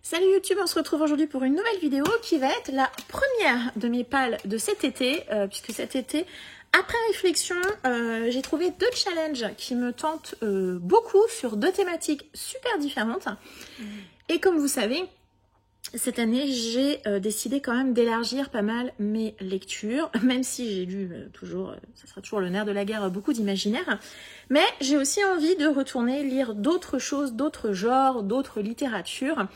Salut YouTube, on se retrouve aujourd'hui pour une nouvelle vidéo qui va être la première de mes pales de cet été, puisque cet été, après réflexion, j'ai trouvé deux challenges qui me tentent beaucoup sur deux thématiques super différentes. Et comme vous savez, cette année, j'ai décidé quand même d'élargir pas mal mes lectures, même si j'ai lu toujours, ça sera toujours le nerf de la guerre, beaucoup d'imaginaire. Mais j'ai aussi envie de retourner lire d'autres choses, d'autres genres, d'autres littératures.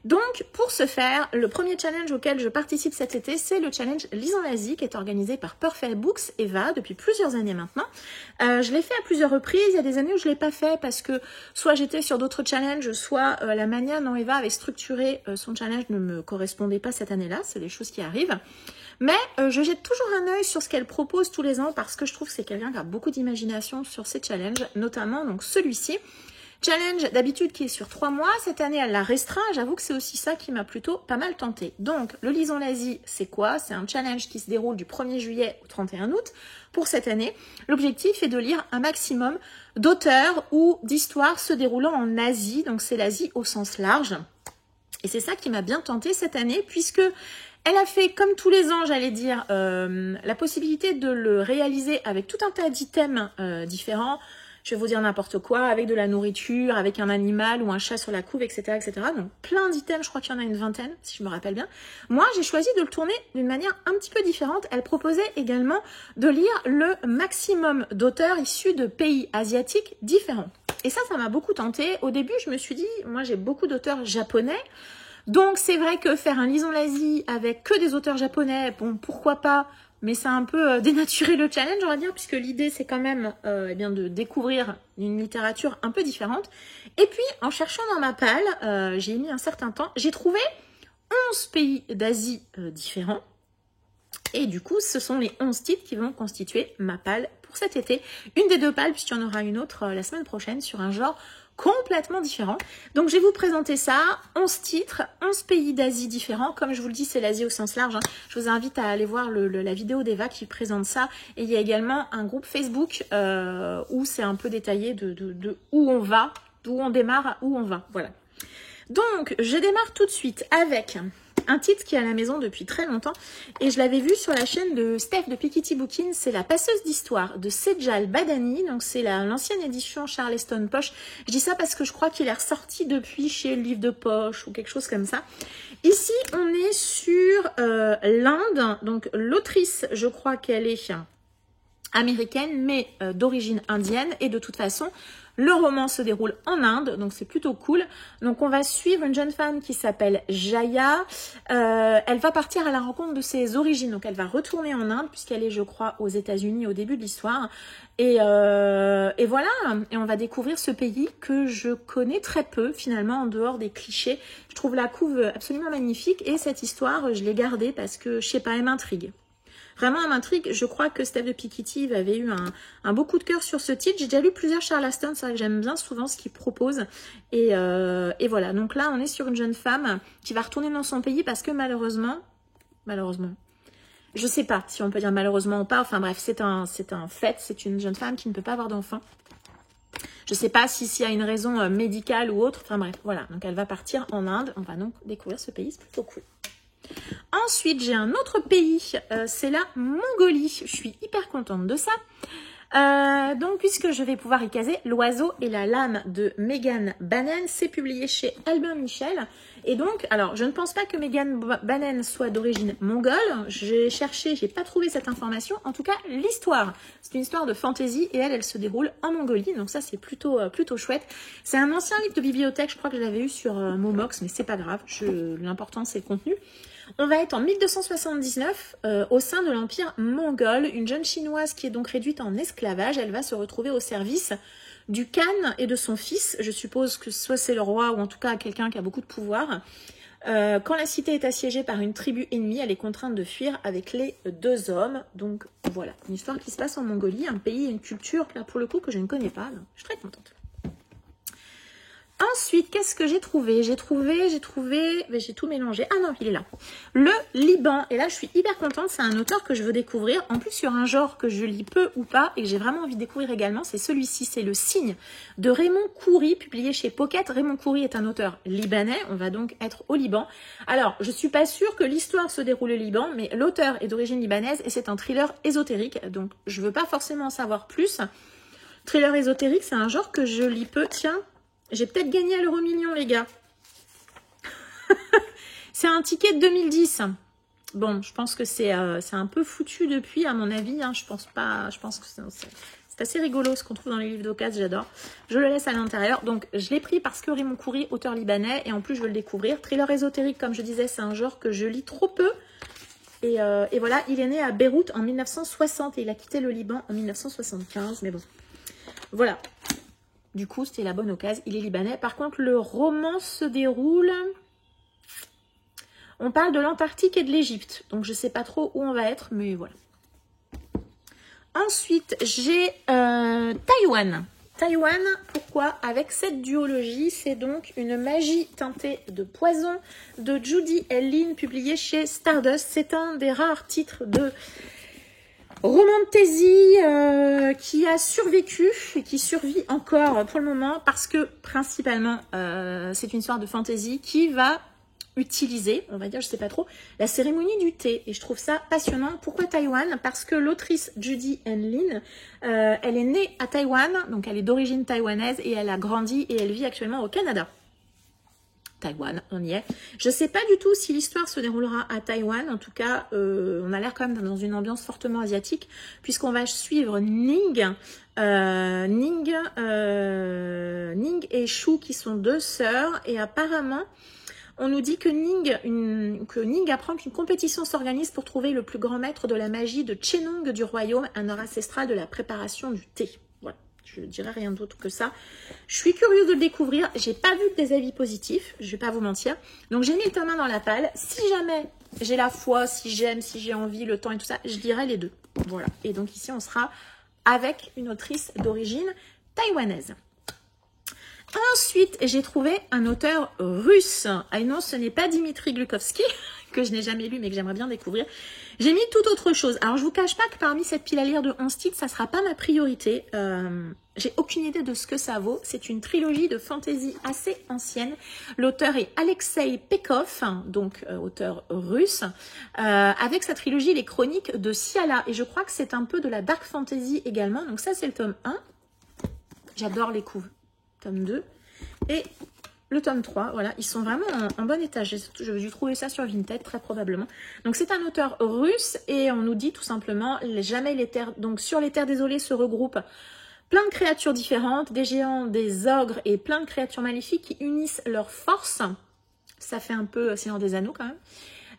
Donc, pour ce faire, le premier challenge auquel je participe cet été, c'est le challenge Lise en Asie, qui est organisé par Perfect Books Eva depuis plusieurs années maintenant. Je l'ai fait à plusieurs reprises. Il y a des années où je l'ai pas fait parce que soit j'étais sur d'autres challenges, soit la manière dont Eva avait structuré son challenge ne me correspondait pas cette année-là. C'est des choses qui arrivent. Mais je jette toujours un œil sur ce qu'elle propose tous les ans parce que je trouve que c'est quelqu'un qui a beaucoup d'imagination sur ses challenges, notamment donc celui-ci. Challenge d'habitude qui est sur 3 mois, cette année elle l'a restreint, j'avoue que c'est aussi ça qui m'a plutôt pas mal tenté. Donc le Lise en Asie, c'est quoi? C'est un challenge qui se déroule du 1er juillet au 31 août pour cette année. L'objectif est de lire un maximum d'auteurs ou d'histoires se déroulant en Asie, donc c'est l'Asie au sens large. Et c'est ça qui m'a bien tenté cette année puisque elle a fait, comme tous les ans, j'allais dire, la possibilité de le réaliser avec tout un tas d'items différents. Je vais vous dire n'importe quoi, avec de la nourriture, avec un animal ou un chat sur la couve, etc. etc. Donc plein d'items, je crois qu'il y en a une vingtaine, si je me rappelle bien. Moi, j'ai choisi de le tourner d'une manière un petit peu différente. Elle proposait également de lire le maximum d'auteurs issus de pays asiatiques différents. Et ça m'a beaucoup tenté. Au début, je me suis dit, moi j'ai beaucoup d'auteurs japonais. Donc c'est vrai que faire un Lise en Asie avec que des auteurs japonais, bon pourquoi pas, mais c'est un peu dénaturé le challenge on va dire, puisque l'idée c'est quand même eh bien, de découvrir une littérature un peu différente. Et puis en cherchant dans ma palle, j'ai mis un certain temps, j'ai trouvé 11 pays d'Asie différents. Et du coup, ce sont les 11 titres qui vont constituer ma palle pour cet été. Une des deux palles, puisqu'il y en aura une autre la semaine prochaine sur un genre complètement différent. Donc je vais vous présenter ça, 11 titres, 11 pays d'Asie différents. Comme je vous le dis, c'est l'Asie au sens large. Je vous invite à aller voir la vidéo d'Eva qui présente ça. Et il y a également un groupe Facebook où c'est un peu détaillé de où on va, d'où on démarre à où on va. Voilà. Donc, je démarre tout de suite avec un titre qui est à la maison depuis très longtemps et je l'avais vu sur la chaîne de Steph de Piketty Booking, c'est La Passeuse d'Histoire de Sejal Badani, donc c'est l'ancienne édition Charleston Poche. Je dis ça parce que je crois qu'il est ressorti depuis chez Livre de Poche ou quelque chose comme ça. Ici, on est sur l'Inde, donc l'autrice, je crois qu'elle est américaine mais d'origine indienne et de toute façon, le roman se déroule en Inde, donc c'est plutôt cool. Donc on va suivre une jeune femme qui s'appelle Jaya. Elle va partir à la rencontre de ses origines. Donc elle va retourner en Inde puisqu'elle est, je crois, aux États-Unis au début de l'histoire. Et voilà. Et on va découvrir ce pays que je connais très peu finalement en dehors des clichés. Je trouve la couve absolument magnifique et cette histoire, je l'ai gardée parce que, je sais pas, elle m'intrigue. Vraiment, elle m'intrigue. Je crois que Steph de Piketty avait eu un beau coup de cœur sur ce titre. J'ai déjà lu plusieurs Charleston, c'est vrai que j'aime bien souvent ce qu'il propose. Et voilà, donc là, on est sur une jeune femme qui va retourner dans son pays parce que malheureusement, je sais pas si on peut dire malheureusement ou pas. Enfin bref, c'est un fait. C'est une jeune femme qui ne peut pas avoir d'enfant. Je sais pas s'il y a une raison médicale ou autre. Enfin bref, voilà. Donc elle va partir en Inde. On va donc découvrir ce pays, c'est plutôt cool. Ensuite, j'ai un autre pays, c'est la Mongolie. Je suis hyper contente de ça. Donc, puisque je vais pouvoir y caser L'Oiseau et la Lame de Megan Bannon, c'est publié chez Albin Michel. Et donc, alors, je ne pense pas que Megan Bannon soit d'origine mongole. J'ai cherché, j'ai pas trouvé cette information. En tout cas, l'histoire, c'est une histoire de fantasy et elle se déroule en Mongolie. Donc ça, c'est plutôt chouette. C'est un ancien livre de bibliothèque, je crois que je l'avais eu sur Momox, mais c'est pas grave. L'important, c'est le contenu. On va être en 1279 au sein de l'Empire mongol. Une jeune chinoise qui est donc réduite en esclavage, elle va se retrouver au service du khan et de son fils. Je suppose que soit c'est le roi ou en tout cas quelqu'un qui a beaucoup de pouvoir. Quand la cité est assiégée par une tribu ennemie, elle est contrainte de fuir avec les deux hommes. Donc voilà, une histoire qui se passe en Mongolie, un pays et une culture, là pour le coup, que je ne connais pas. Donc, je suis très contente. Ensuite, qu'est-ce que j'ai trouvé? J'ai tout mélangé. Ah non, il est là. Le Liban. Et là, je suis hyper contente. C'est un auteur que je veux découvrir. En plus, sur un genre que je lis peu ou pas et que j'ai vraiment envie de découvrir également, c'est celui-ci. C'est Le Cygne de Raymond Khoury, publié chez Pocket. Raymond Khoury est un auteur libanais. On va donc être au Liban. Alors, je suis pas sûre que l'histoire se déroule au Liban, mais l'auteur est d'origine libanaise et c'est un thriller ésotérique. Donc, je veux pas forcément en savoir plus. Thriller ésotérique, c'est un genre que je lis peu. Tiens. J'ai peut-être gagné à l'euro-million, les gars. C'est un ticket de 2010. Bon, je pense que c'est un peu foutu depuis, à mon avis. Hein. Je pense que c'est assez rigolo ce qu'on trouve dans les livres d'occasion, j'adore. Je le laisse à l'intérieur. Donc, je l'ai pris parce que Raymond Khoury, auteur libanais, et en plus, je veux le découvrir. Thriller ésotérique, comme je disais, c'est un genre que je lis trop peu. Et voilà, il est né à Beyrouth en 1960 et il a quitté le Liban en 1975. Mais bon, voilà. Du coup, c'était la bonne occasion. Il est libanais. Par contre, le roman se déroule... On parle de l'Antarctique et de l'Égypte. Donc, je ne sais pas trop où on va être, mais voilà. Ensuite, j'ai Taïwan. Taïwan, pourquoi? Avec cette duologie, c'est donc une magie teintée de poison de Judy L. Lin, publiée chez Stardust. C'est un des rares titres de... roman de fantasy qui a survécu et qui survit encore pour le moment parce que principalement c'est une histoire de fantasy qui va utiliser, on va dire, je sais pas trop, la cérémonie du thé et je trouve ça passionnant. Pourquoi Taïwan? Parce que l'autrice Judy N. Lin, elle est née à Taïwan, donc elle est d'origine taïwanaise et elle a grandi et elle vit actuellement au Canada. Taïwan, on y est. Je ne sais pas du tout si l'histoire se déroulera à Taïwan. En tout cas, on a l'air quand même dans une ambiance fortement asiatique, puisqu'on va suivre Ning et Shu, qui sont deux sœurs. Et apparemment, on nous dit que Ning apprend qu'une compétition s'organise pour trouver le plus grand maître de la magie de Chenong du royaume, un art ancestral de la préparation du thé. Voilà. Je ne dirais rien d'autre que ça. Je suis curieuse de le découvrir. J'ai pas vu des avis positifs, je vais pas vous mentir. Donc j'ai mis le tome 1 dans la palle. Si jamais j'ai la foi, si j'aime, si j'ai envie, le temps et tout ça, je dirais les deux. Voilà. Et donc ici, on sera avec une autrice d'origine taïwanaise. Ensuite, j'ai trouvé un auteur russe. Ah non, ce n'est pas Dimitri Glukovski, que je n'ai jamais lu mais que j'aimerais bien découvrir. J'ai mis toute autre chose. Alors, je vous cache pas que parmi cette pile à lire de 11 titres, ça sera pas ma priorité. J'ai aucune idée de ce que ça vaut. C'est une trilogie de fantasy assez ancienne. L'auteur est Alexei Pekov, donc auteur russe, avec sa trilogie Les Chroniques de Siala. Et je crois que c'est un peu de la dark fantasy également. Donc ça, c'est le tome 1. J'adore les couves. Tome 2. Et le tome 3, voilà, ils sont vraiment en bon état. J'ai dû trouver ça sur Vinted, très probablement. Donc, c'est un auteur russe et on nous dit tout simplement, jamais les terres, donc sur les terres désolées se regroupent plein de créatures différentes, des géants, des ogres et plein de créatures maléfiques qui unissent leurs forces. Ça fait un peu Seigneur des Anneaux quand même.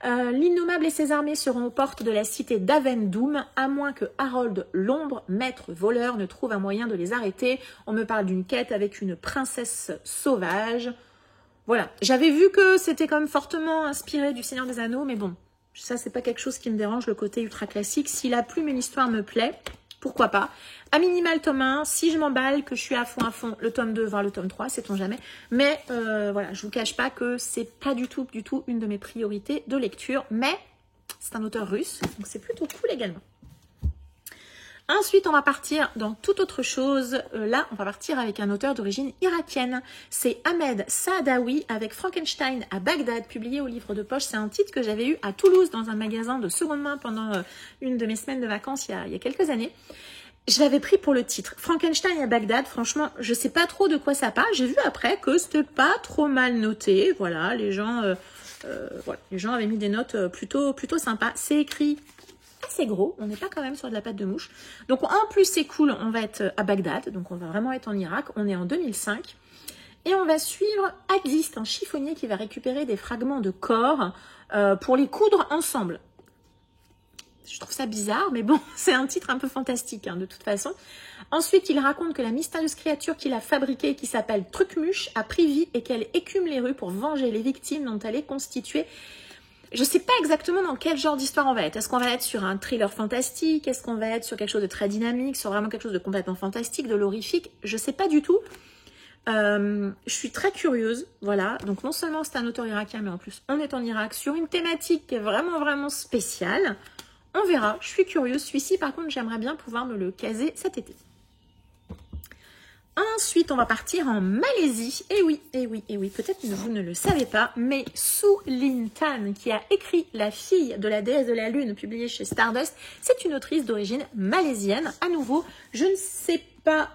L'Innommable et ses armées seront aux portes de la cité d'Avendoum, à moins que Harold l'ombre, maître voleur, ne trouve un moyen de les arrêter. On me parle d'une quête avec une princesse sauvage. Voilà, j'avais vu que c'était quand même fortement inspiré du Seigneur des Anneaux, mais bon, ça c'est pas quelque chose qui me dérange, le côté ultra classique. Si la plume et l'histoire me plaît, pourquoi pas. À minima le tome 1, si je m'emballe, que je suis à fond, le tome 2, voire le tome 3, sait-on jamais. Mais voilà, je vous cache pas que c'est pas du tout une de mes priorités de lecture, mais c'est un auteur russe, donc c'est plutôt cool également. Ensuite, on va partir dans toute autre chose. Là, on va partir avec un auteur d'origine irakienne. C'est Ahmed Saadawi avec Frankenstein à Bagdad, publié au livre de poche. C'est un titre que j'avais eu à Toulouse dans un magasin de seconde main pendant une de mes semaines de vacances il y a quelques années. Je l'avais pris pour le titre. Frankenstein à Bagdad, franchement, je sais pas trop de quoi ça parle. J'ai vu après que c'était pas trop mal noté. Voilà, les gens avaient mis des notes plutôt sympas. C'est écrit assez gros, on n'est pas quand même sur de la pâte de mouche. Donc en plus c'est cool, on va être à Bagdad, donc on va vraiment être en Irak, on est en 2005. Et on va suivre Existe, un chiffonnier qui va récupérer des fragments de corps pour les coudre ensemble. Je trouve ça bizarre, mais bon, c'est un titre un peu fantastique de toute façon. Ensuite, il raconte que la mystérieuse créature qu'il a fabriquée, qui s'appelle Trucmuche, a pris vie et qu'elle écume les rues pour venger les victimes dont elle est constituée. Je ne sais pas exactement dans quel genre d'histoire on va être. Est-ce qu'on va être sur un thriller fantastique? Est-ce qu'on va être sur quelque chose de très dynamique? Sur vraiment quelque chose de complètement fantastique, de l'horrifique? Je ne sais pas du tout. Je suis très curieuse, voilà. Donc non seulement c'est un auteur irakien, mais en plus on est en Irak sur une thématique qui est vraiment, vraiment spéciale. On verra, je suis curieuse. Celui-ci, par contre, j'aimerais bien pouvoir me le caser cet été. Ensuite, on va partir en Malaisie. Et oui, peut-être que vous ne le savez pas, mais Su Lin Tan, qui a écrit La fille de la déesse de la lune, publiée chez Stardust, c'est une autrice d'origine malaisienne. À nouveau, je ne sais pas,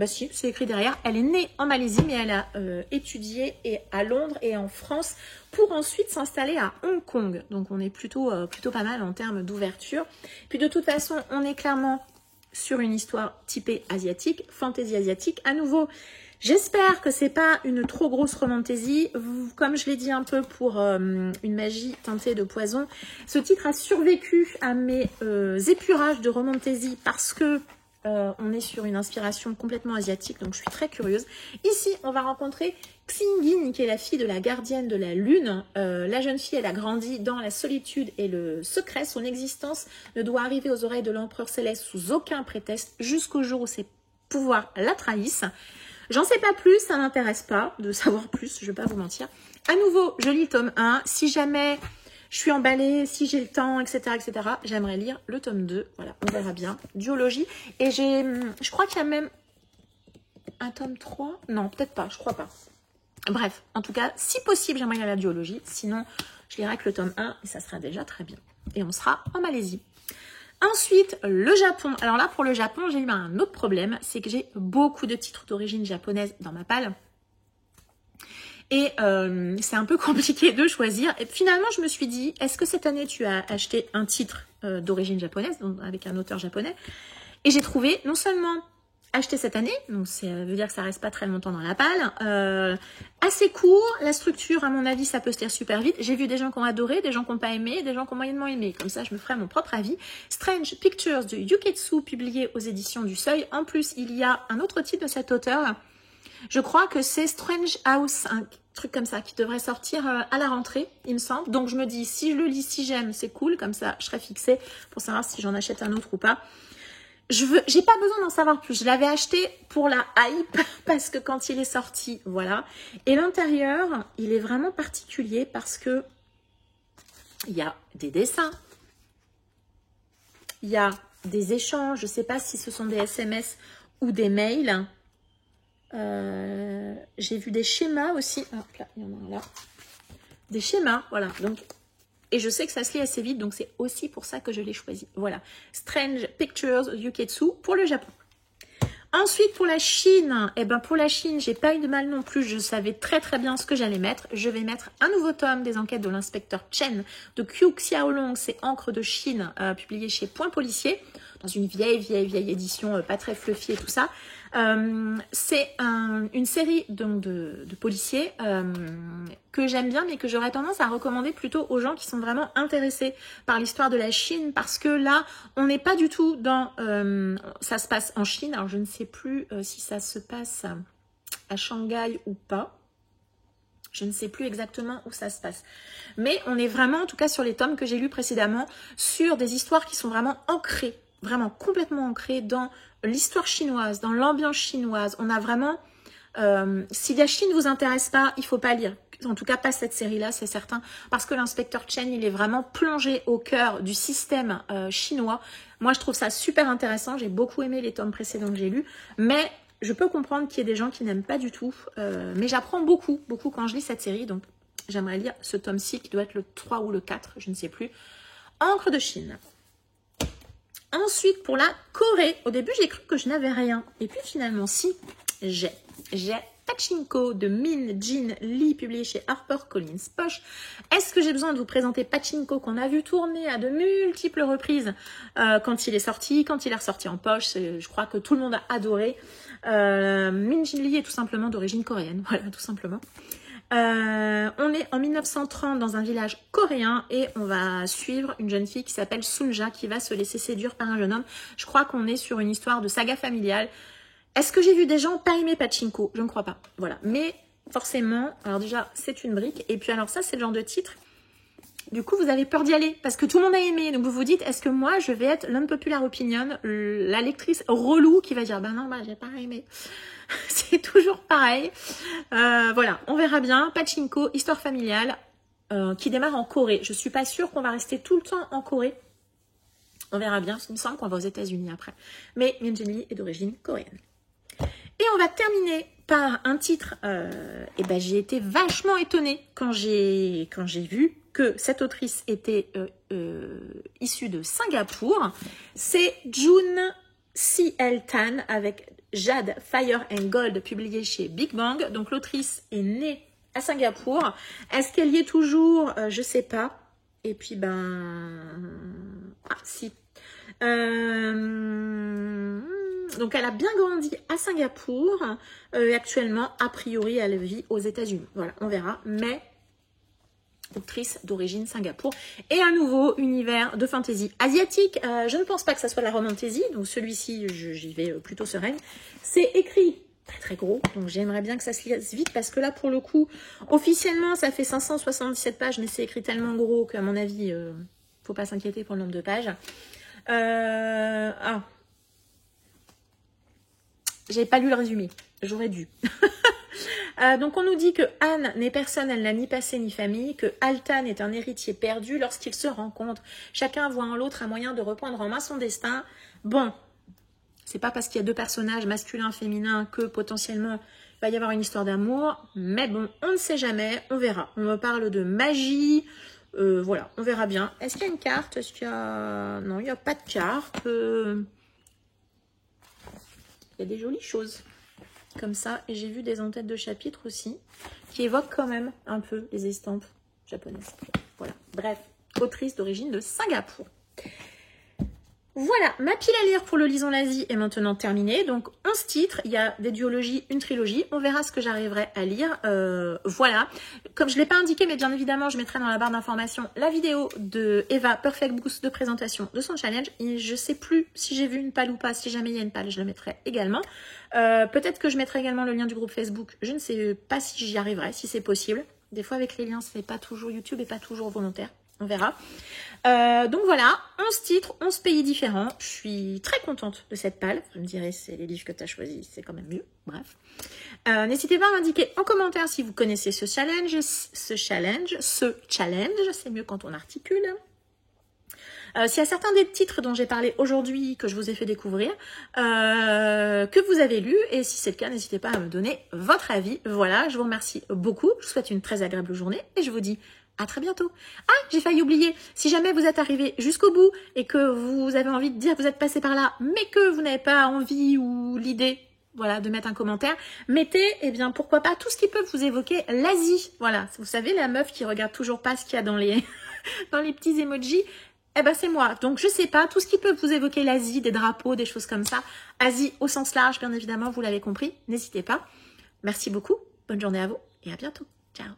si, c'est écrit derrière. Elle est née en Malaisie, mais elle a étudié à Londres et en France pour ensuite s'installer à Hong Kong. Donc, on est plutôt pas mal en termes d'ouverture. Puis, de toute façon, on est clairement sur une histoire typée asiatique, fantaisie asiatique. À nouveau, j'espère que c'est pas une trop grosse romantaisie. Comme je l'ai dit un peu pour une magie teintée de poison, ce titre a survécu à mes épurages de romantaisie parce que on est sur une inspiration complètement asiatique, donc je suis très curieuse. Ici, on va rencontrer Xingin, qui est la fille de la gardienne de la lune. La jeune fille, elle a grandi dans la solitude et le secret. Son existence ne doit arriver aux oreilles de l'empereur céleste sous aucun prétexte, jusqu'au jour où ses pouvoirs la trahissent. J'en sais pas plus, ça m'intéresse pas de savoir plus, je vais pas vous mentir. À nouveau, je lis le tome 1. Si jamais je suis emballée, si j'ai le temps, etc., j'aimerais lire le tome 2. Voilà, on verra bien. Duologie. Et je crois qu'il y a même un tome 3. Non, peut-être pas, je crois pas. Bref, en tout cas, si possible, j'aimerais lire la duologie. Sinon, je lirai que le tome 1 et ça sera déjà très bien. Et on sera en Malaisie. Ensuite, le Japon. Alors là, pour le Japon, j'ai eu un autre problème. C'est que j'ai beaucoup de titres d'origine japonaise dans ma palle. Et c'est un peu compliqué de choisir. Et finalement, je me suis dit, est-ce que cette année, tu as acheté un titre d'origine japonaise, donc avec un auteur japonais? Et j'ai trouvé, non seulement acheté cette année, donc ça veut dire que ça reste pas très longtemps dans la palle, assez court, la structure, à mon avis, ça peut se lire super vite. J'ai vu des gens qui ont adoré, des gens qui n'ont pas aimé, des gens qui ont moyennement aimé. Comme ça, je me ferai mon propre avis. Strange Pictures de Yuketsu, publié aux éditions du Seuil. En plus, il y a un autre titre de cet auteur. Je crois que c'est Strange House, un truc comme ça, qui devrait sortir à la rentrée, il me semble. Donc je me dis, si je le lis, si j'aime, c'est cool. Comme ça, je serai fixée pour savoir si j'en achète un autre ou pas. J'ai pas besoin d'en savoir plus. Je l'avais acheté pour la hype, parce que quand il est sorti, voilà. Et l'intérieur, il est vraiment particulier parce que il y a des dessins, il y a des échanges. Je sais pas si ce sont des SMS ou des mails. J'ai vu des schémas aussi. Hop là, il y en a un là. Des schémas, voilà. Donc, et je sais que ça se lit assez vite, donc c'est aussi pour ça que je l'ai choisi. Voilà. Strange Pictures Yuketsu pour le Japon. Ensuite, pour la Chine, pour la Chine, j'ai pas eu de mal non plus. Je savais très très bien ce que j'allais mettre. Je vais mettre un nouveau tome des enquêtes de l'inspecteur Chen de Qiu Xiaolong. C'est Encre de Chine, publié chez Point Policier, dans une vieille édition, pas très fluffy et tout ça. C'est une série donc, de policiers que j'aime bien, mais que j'aurais tendance à recommander plutôt aux gens qui sont vraiment intéressés par l'histoire de la Chine, parce que là, on n'est pas du tout dans... ça se passe en Chine, alors je ne sais plus si ça se passe à Shanghai ou pas. Je ne sais plus exactement où ça se passe. Mais on est vraiment, en tout cas sur les tomes que j'ai lus précédemment, sur des histoires qui sont vraiment ancrées, vraiment complètement ancrées dans l'histoire chinoise, dans l'ambiance chinoise. On a vraiment... si la Chine ne vous intéresse pas, il ne faut pas lire. En tout cas, pas cette série-là, c'est certain. Parce que l'inspecteur Chen, il est vraiment plongé au cœur du système chinois. Moi, je trouve ça super intéressant. J'ai beaucoup aimé les tomes précédents que j'ai lus. Mais je peux comprendre qu'il y ait des gens qui n'aiment pas du tout. Mais j'apprends beaucoup quand je lis cette série. Donc, j'aimerais lire ce tome-ci qui doit être le 3 ou le 4, je ne sais plus. Encre de Chine. Ensuite, pour la Corée. Au début, j'ai cru que je n'avais rien. Et puis, finalement, si, j'ai Pachinko de Min Jin Lee, publié chez HarperCollins Poche. Est-ce que j'ai besoin de vous présenter Pachinko qu'on a vu tourner à de multiples reprises quand il est sorti, quand il est ressorti en poche? Je crois que tout le monde a adoré. Min Jin Lee est tout simplement d'origine coréenne, voilà, tout simplement. On est en 1930 dans un village coréen et on va suivre une jeune fille qui s'appelle Sunja qui va se laisser séduire par un jeune homme. Je crois qu'on est sur une histoire de saga familiale. Est-ce que j'ai vu des gens pas aimer Pachinko? Je ne crois pas. Voilà. Mais forcément, alors déjà, c'est une brique. Et puis alors ça, c'est le genre de titre. Du coup, vous avez peur d'y aller parce que tout le monde a aimé. Donc vous vous dites, est-ce que moi, je vais être l'unpopular opinion, la lectrice relou qui va dire, ben non, j'ai pas aimé. C'est toujours pareil. Voilà, on verra bien. Pachinko, histoire familiale, qui démarre en Corée. Je suis pas sûre qu'on va rester tout le temps en Corée. On verra bien. Il me semble qu'on va aux États-Unis après. Mais Minjinli est d'origine coréenne. Et on va terminer par un titre. Et ben, j'ai été vachement étonnée quand j'ai vu que cette autrice était issue de Singapour. C'est June C.L. Tan avec Jade Fire and Gold, publié chez Big Bang. Donc l'autrice est née à Singapour. Est-ce qu'elle y est toujours? Je sais pas. Et puis si. Donc elle a bien grandi à Singapour. Actuellement, a priori, elle vit aux États-Unis. Voilà, on verra. Mais autrice d'origine Singapour. Et un nouveau univers de fantasy asiatique. Je ne pense pas que ça soit la romantasy. Donc celui-ci, j'y vais plutôt sereine. C'est écrit très très gros. Donc j'aimerais bien que ça se lise vite. Parce que là, pour le coup, officiellement, ça fait 577 pages. Mais c'est écrit tellement gros qu'à mon avis, faut pas s'inquiéter pour le nombre de pages. J'ai pas lu le résumé. J'aurais dû. Donc on nous dit que Anne n'est personne, elle n'a ni passé ni famille, que Altan est un héritier perdu. Lorsqu'ils se rencontrent, chacun voit en l'autre un moyen de reprendre en main son destin. Bon, c'est pas parce qu'il y a deux personnages masculins, féminins, que potentiellement il va y avoir une histoire d'amour. Mais bon, on ne sait jamais, on verra. On me parle de magie, voilà, on verra bien. Est-ce qu'il y a une carte? Est-ce qu'il y a... Non, il n'y a pas de carte. Il y a des jolies choses comme ça, et j'ai vu des en-têtes de chapitres aussi qui évoquent quand même un peu les estampes japonaises. Voilà, bref, autrice d'origine de Singapour. Voilà, ma pile à lire pour le Lisons l'Asie est maintenant terminée. Donc 11 titres, il y a des duologies, une trilogie. On verra ce que j'arriverai à lire. Voilà, comme je ne l'ai pas indiqué, mais bien évidemment, je mettrai dans la barre d'information la vidéo de Eva Perfect Boost de présentation de son challenge. Et je ne sais plus si j'ai vu une palle ou pas. Si jamais il y a une palle, je la mettrai également. Peut-être que je mettrai également le lien du groupe Facebook. Je ne sais pas si j'y arriverai, si c'est possible. Des fois, avec les liens, ce n'est pas toujours YouTube et pas toujours volontaire. On verra. Donc voilà, 11 titres, 11 pays différents. Je suis très contente de cette palle. Vous me direz, c'est les livres que tu as choisis, c'est quand même mieux. Bref. N'hésitez pas à m'indiquer en commentaire si vous connaissez ce challenge, c'est mieux quand on articule. S'il y a certains des titres dont j'ai parlé aujourd'hui, que je vous ai fait découvrir, que vous avez lu, et si c'est le cas, n'hésitez pas à me donner votre avis. Voilà, je vous remercie beaucoup. Je vous souhaite une très agréable journée et je vous dis à très bientôt. Ah, j'ai failli oublier, si jamais vous êtes arrivé jusqu'au bout et que vous avez envie de dire que vous êtes passé par là, mais que vous n'avez pas envie ou l'idée, voilà, de mettre un commentaire, mettez, eh bien, pourquoi pas, tout ce qui peut vous évoquer l'Asie. Voilà, vous savez, la meuf qui regarde toujours pas ce qu'il y a dans les, dans les petits emojis, eh ben, c'est moi. Donc, je sais pas, tout ce qui peut vous évoquer l'Asie, des drapeaux, des choses comme ça. Asie au sens large, bien évidemment, vous l'avez compris. N'hésitez pas. Merci beaucoup. Bonne journée à vous et à bientôt. Ciao.